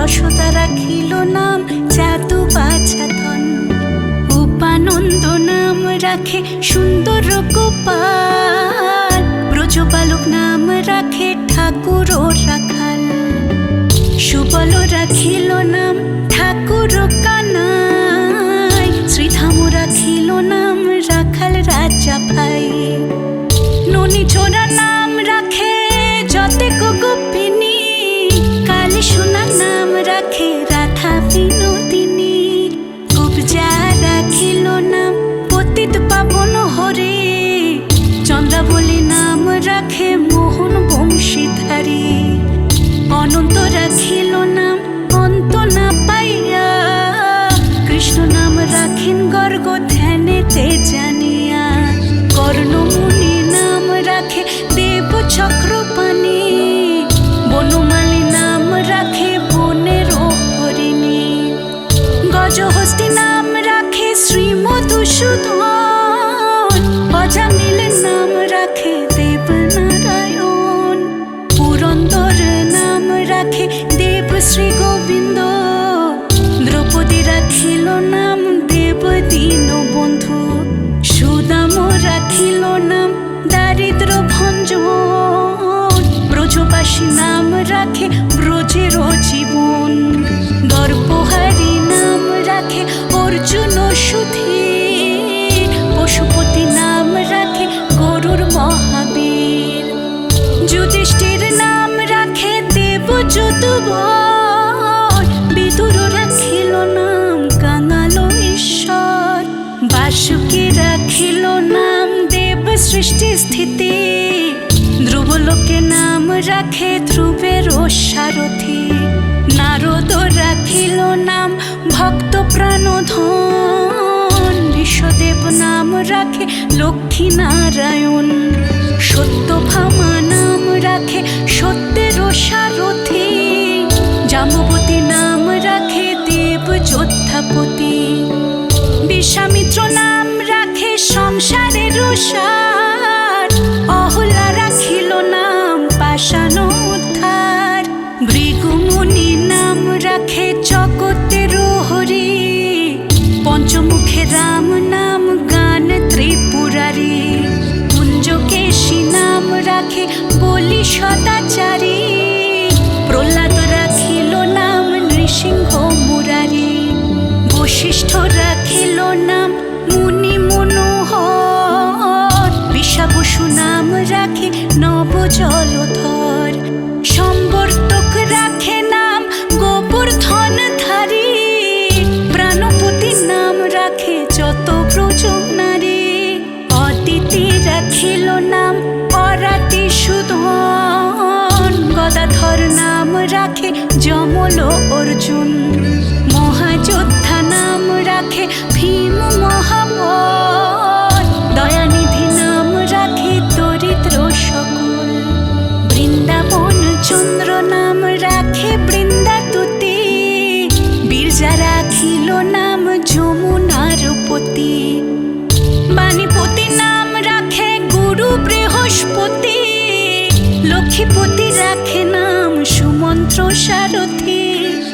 যশোদা রাখিল নাম জাদু বাছাধন। উপানন্দ নাম রাখে সুন্দর গোপাল। ব্রজবালক নাম রাখে ঠাকুর রাখাল। সুবল রাখিল নাম ঠাকুর কানাই। শ্রীধাম রাখিল নাম রাখাল রাজা ভাই। ননী ছোড়া নাম রাখে যতেক গোপিনী। কালী সোনা নাম রাখে রাধা বিনোদিনী। কুবজা রাখিল নাম পতিত পাবন হরে। চন্দ্রাবলী নাম রাখে মোহন বংশীধারী। অনন্ত রাখিল নাম অন্ত না পাইয়া। কৃষ্ণ নাম রাখেন গর্গ ধ্যানেতে জানিয়া। কর্ণমুনি নাম রাখে দেব চক্রপাণি। বনমালী নাম রাখে বনের হরিণী। গজহস্তি নাম রাখে শ্রী মধুসূদন। অজামিল নাম রাখে দেবনারায়ণ। পুরন্দর নাম রাখে দেব শ্রী গোবিন্দ। দ্রৌপদী রাখিল নাম দেব দীনবন্ধু। সুদাম রাখিল নাম দারিদ্র ভঞ্জন। ব্রজবাসী নাম রাখে ব্রজের জীবন। দর্পহারী নাম রাখে অর্জুন সুধীর। পশুপতি নাম রাখে গরুর মহাবীর। যুধিষ্ঠির নাম রাখে দেব যদুবর। বিদুর রাখিল নাম কাঙাল ঈশ্বর। বাসুকি রাখিল নাম দেব সৃষ্টি স্থিতি। ধ্রুবলোকে নাম রাখে ধ্রুবের সারথি। নারদ রাখিল নাম ভক্ত প্রাণধন। বিশ্বদেব নাম রাখে লক্ষ্মী নারায়ণ। সত্যভামা নাম রাখে সত্যের সারথি। জাম্ববতী নাম রাখে দেব যোদ্ধাপতি। বিশ্বামিত্র নাম রাখে সংসারের সার। অহল্যা রাখিল নাম পাষাণ উদ্ধার। ভৃগুমুনি নাম রাখে জগতের হরি। পঞ্চমুখে রাম নাম গান ত্রিপুরারি। কুঞ্জকেশী নাম রাখে বলি সদাচারী। প্রহ্লাদ রাখিল নাম নৃসিংহ মুরারি। বশিষ্ঠ রাখিল নাম মুনি মনোহর। বিষাবসু নাম রাখে নব জলধর। সম্বর্তক রাখে নাম গোবর্ধন ধারী। প্রাণপতি নাম রাখে যত ব্রজ নারী। অদিতি রাখিল নাম অরাতি সুধন। গদাধর নাম রাখে যমল অর্জুন। মহাযোদ্ধা নাম রাখে ভীম মহাবল। দয়ানিধি নাম রাখে দরিদ্র সকল। বৃন্দাবন চন্দ্র নাম রাখে বৃন্দাতুতি। বীরজা রাখিল নাম যমুনার পতি। বাণীপতি নাম রাখে গুরু বৃহস্পতি। লক্ষ্মীপতি রাখে নাম সুমন্ত্র সারথি।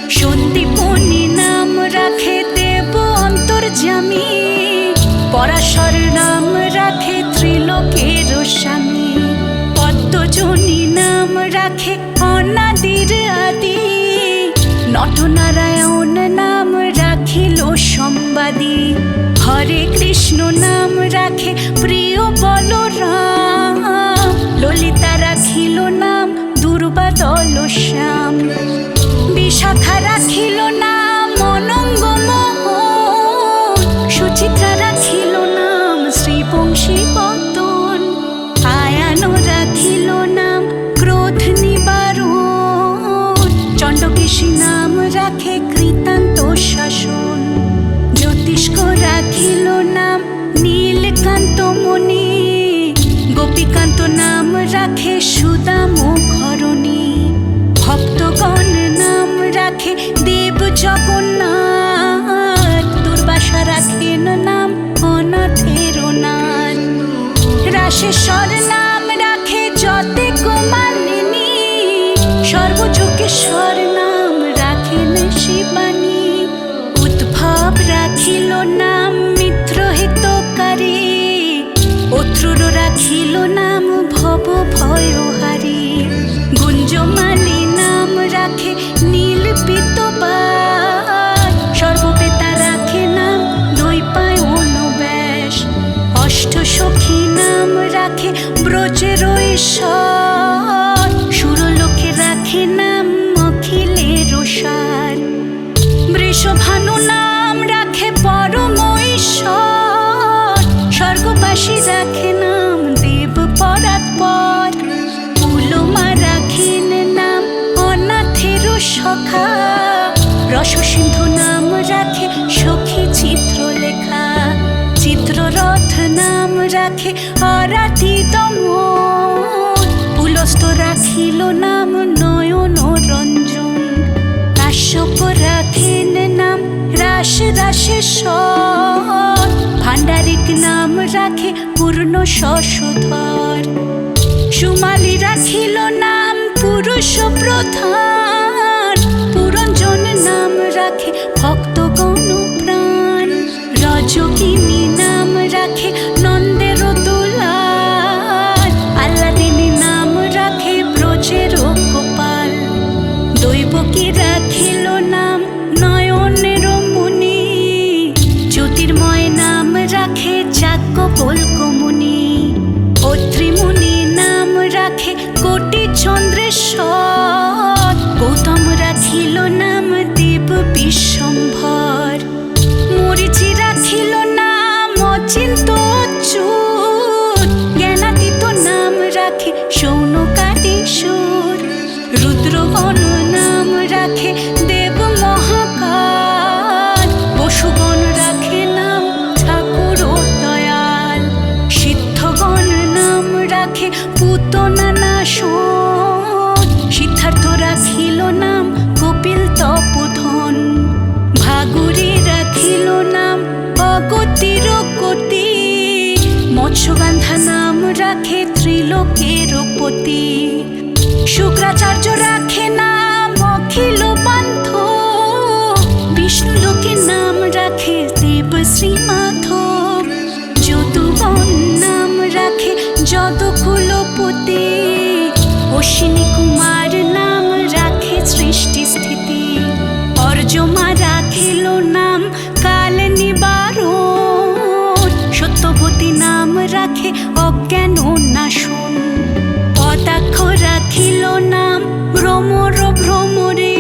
সন্দীপনী নাম রাখে দেব অন্তর্যামী। পরাশর নাম রাখে ত্রিলোকের স্বামী। পদ্মজনী নাম রাখে অনাদির আদি। নটনারায়ণ নাম রাখিল সম্বাদী। হরে কৃষ্ণ নাম রাখে প্রিয় বলরাম। ললিতা রাখিল নাম দুর্বাদল শ্যাম। বিশাখা রাখিল নাম অনঙ্গ মোহন। সুচিত্রা রাখিল নাম শ্রীবংশী বদন। আয়ান রাখিল নাম ক্রোধ নিবারণ। চণ্ডকেশী নাম রাখে কৃতান্ত শাসন। জ্যোতিষ্ক রাখিল নাম নীলকান্ত মণি। গোপীকান্ত নাম রাখে সুদাম ঘরণী। ভক্তগণ নাম রাখে দেব জগন্নাথ। দুর্বাসা রাখেন নাম অনাথের নাথ। রাশেশ্বর নাম রাখে যতে কুমালিনী। সর্বযোগেশ্বর নাম রাখেন শত্রুর রাখিল নাম ভব ভয়হারী। গুঞ্জমালি নাম রাখে নীল পিতবাস। সর্ববেতা রাখে নাম দৈপায়ন ব্যাস। অষ্ট সখী নাম রাখে ব্রজের ঈশ্বর। সুরলোকে রাখে নাম অখিলের সার। বৃষভানু নাম রাখে পরম ঈশ্বর। স্বর্গবাসী রাখে নাম দেব পরাৎপর। পুলমা রাখেন নাম অনাথের সখা। রসসিন্ধু নাম রাখে সখী চিত্রলেখা। চিত্ররথ নাম রাখে অরাধি দমন। পুলস্ত রাখিল নাম নয়ন রঞ্জন। কাশ্যপ রাখেন নাম রাস রাসেশ্বর। ভাণ্ডারিক নাম রাখে পূর্ণ শশধর। সুমালি রাখিল নাম পুরুষ প্রধান। পুরঞ্জন নাম রাখে ভক্তগণ প্রাণ। রজকিনী নাম রাখে নন্দের দুলাল। আল্লাদিনী নাম রাখে ব্রজের গোপাল। দৈবকী রাখিল নাম নয়নের মণি। জ্যোতির্ময় নাম রাখে যাজ্ঞবল্ক্য মুনি। অত্রিমুনি নাম রাখে কোটি চন্দ্রেশ্বর। গৌতম রাখিল নাম দেব বিশ্বম্ভর। মরিচি রাখিল নাম অচিন্ত অচ্যুত। জ্ঞানাতীত নাম রাখে সৌনকাদিসুর। রুদ্রগণ নাম রাখে দেব মহাকাল। পশুগণ রাখে নাম ঠাকুর দয়াল। সিদ্ধগণ নাম রাখে পুতনা নাশন। সিদ্ধার্থ রাখিল নাম কপিল তপোধন। ভাগুরে রাখিল নাম অগতির গতি। মৎস্যগন্ধা নাম রাখে ত্রিলোকের পতি। শুক্রাচার্য রাখে নাম অখিল বান্ধ। বিষ্ণু লোকে নাম রাখে দেব শ্রীমাধব। যদুগণ নাম রাখে যদকুলপতি। অশ্বিনী কুমার নাম রাখে সৃষ্টি স্থিতি। অর্যমা রাখিল নাম কাল নিবারণ। সত্যবতী নাম রাখে অজ্ঞান নাশন। পদাক্ষ রাখিল নাম ভ্রমর ভ্রমরে।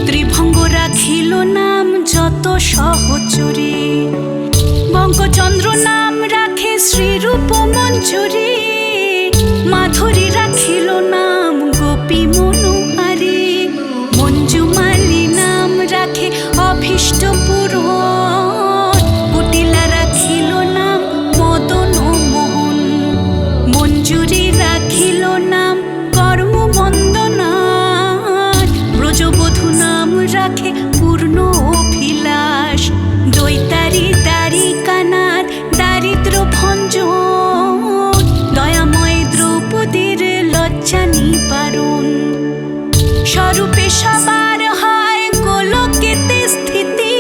ত্রিভঙ্গ রাখিল নাম যত সহচরে। বঙ্কচন্দ্র নাম রাখে শ্রীরূপ মঞ্জুরি। মাধুরী রাখিল নাম গোপী মনোহারী। মঞ্জুমালি নাম রাখে অভীষ্ট পূরণ। কুটিলা রাখিল নাম মদন মোহন। মঞ্জুরি রাখিল নাম কর্ম বন্দনা। ব্রজবধূ নাম রাখে পূর্ণ অভিলাষ। দৈতারি দ্বারিকানাথ দারিদ্র ভঞ্জন। দয়াময় দ্রৌপদীর লজ্জা নিবারণ। স্বরূপে সবার হয় গোলকেতে স্থিতি।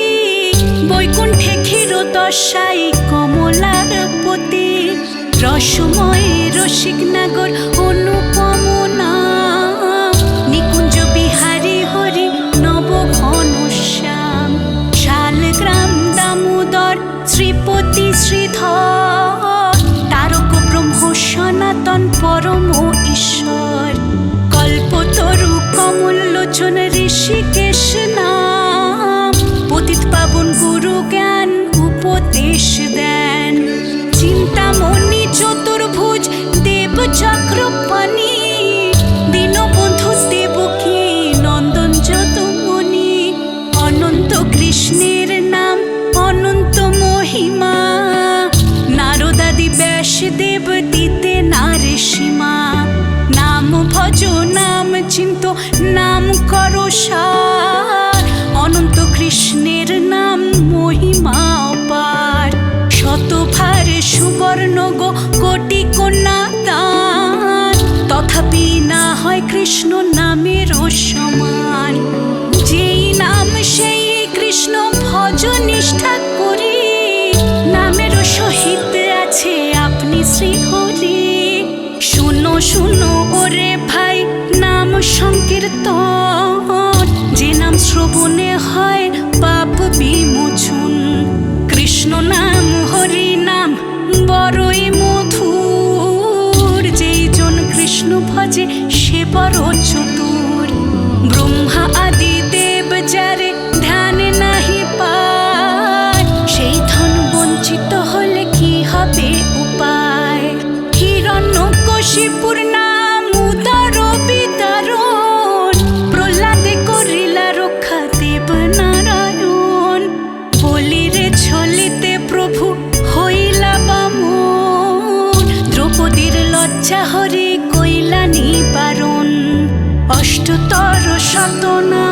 বৈকুণ্ঠে ক্ষীরদশাই কমলার পতি। রসময় রসিক নাগর অনুপম নাম। নিকুঞ্জ বিহারী হরি নব ঘনশ্যাম। শালগ্রাম দামোদর শ্রীপতি শ্রীধর। তারক ব্রহ্ম সনাতন পরম ঈশ্বর। কল্পতরু কমল লোচন ঋষিকেশ নাম। পতিত পাবন গুরু জ্ঞান উপদেশ দেন। চিন্তামণি চতুর্ভুজ দেব চক্রপাণি। দীনবন্ধু দেবকী নন্দন যদুমণি। অনন্ত কৃষ্ণের নাম অনন্ত মহিমা। নারদাদি ব্যাসদেব দিতে নারে সীমা। নাম ভজ নাম চিন্ত নাম করো সার। অনন্ত কৃষ্ণের নাম মহিমা অপার। শতভার সুবর্ণ গো কোটি কন্যা দান। তথাপি না হয় কৃষ্ণ নামের সমান। যেই নাম সেই কৃষ্ণ ভজ নিষ্ঠা করি। নামের সহিত আছে আপনি কীর্তন, যে নাম শ্রবণে হয় পাপ বিমোচন। কৃষ্ণ নাম হরি নাম বড়ই মধুর, যেই জন কৃষ্ণ ভজে সে বড় চতুর। ব্রহ্মা আদি দেব যারে ধ্যানে নাহি পায়, সেই ধন বঞ্চিত হলে কি হবে উপায়। হিরণ্যকশিপুর নাম উদার বিদারণ, প্রহ্লাদে করিলা রক্ষা দেব নারায়ণ। বলিরে ছলিতে প্রভু হইলা বামন, দ্রৌপদীর লজ্জা হরি কইলা নিবারণ। অষ্টতর শতনা